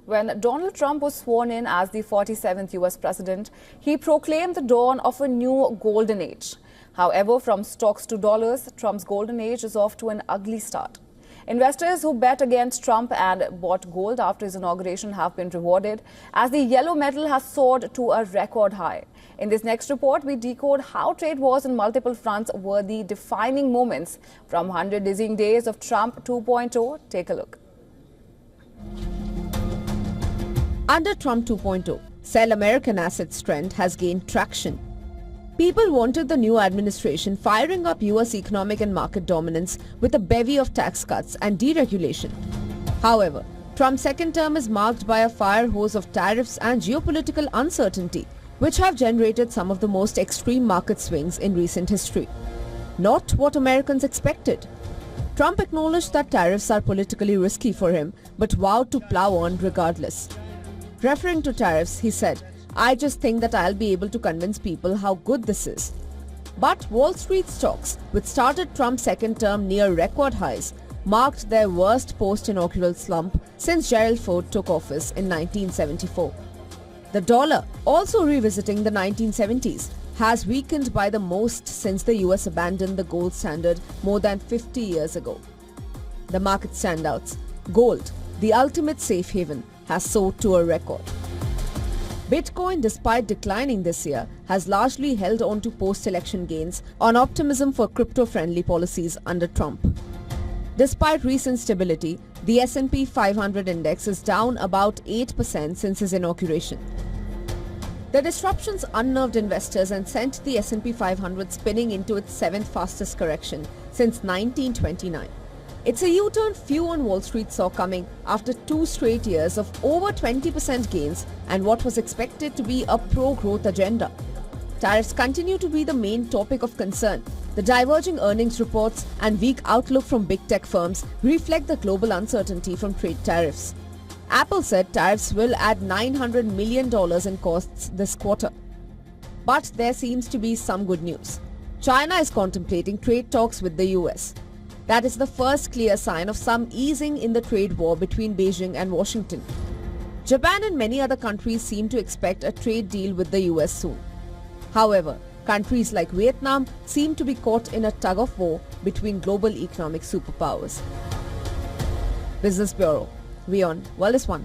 When Donald Trump was sworn in as the 47th U.S. president, he proclaimed the dawn of a new golden age. However, from stocks to dollars, Trump's golden age is off to an ugly start. Investors who bet against Trump and bought gold after his inauguration have been rewarded, as the yellow metal has soared to a record high. In this next report, we decode how trade wars on multiple fronts were the defining moments from 100 dizzying days of Trump 2.0. Take a look. Under Trump 2.0, sell American assets trend has gained traction. People wanted the new administration firing up US economic and market dominance with a bevy of tax cuts and deregulation. However, Trump's second term is marked by a fire hose of tariffs and geopolitical uncertainty, which have generated some of the most extreme market swings in recent history. Not what Americans expected. Trump acknowledged that tariffs are politically risky for him, but vowed to plow on regardless. Referring to tariffs, he said, "I just think that I'll be able to convince people how good this is." But Wall Street stocks, which started Trump's second term near record highs, marked their worst post-inaugural slump since Gerald Ford took office in 1974. The dollar, also revisiting the 1970s, has weakened by the most since the US abandoned the gold standard more than 50 years ago. The market standouts. Gold, the ultimate safe haven, has soared to a record. Bitcoin, despite declining this year, has largely held on to post-election gains on optimism for crypto-friendly policies under Trump. Despite recent stability, the S&P 500 index is down about 8% since his inauguration. The disruptions unnerved investors and sent the S&P 500 spinning into its seventh fastest correction since 1929. It's a U-turn few on Wall Street saw coming after 2 straight years of over 20% gains and what was expected to be a pro-growth agenda. Tariffs continue to be the main topic of concern. The diverging earnings reports and weak outlook from big tech firms reflect the global uncertainty from trade tariffs. Apple said tariffs will add $900 million in costs this quarter. But there seems to be some good news. China is contemplating trade talks with the US. That is the first clear sign of some easing in the trade war between Beijing and Washington. Japan and many other countries seem to expect a trade deal with the US soon. However, countries like Vietnam seem to be caught in a tug-of-war between global economic superpowers. Business Bureau, WION, World is One.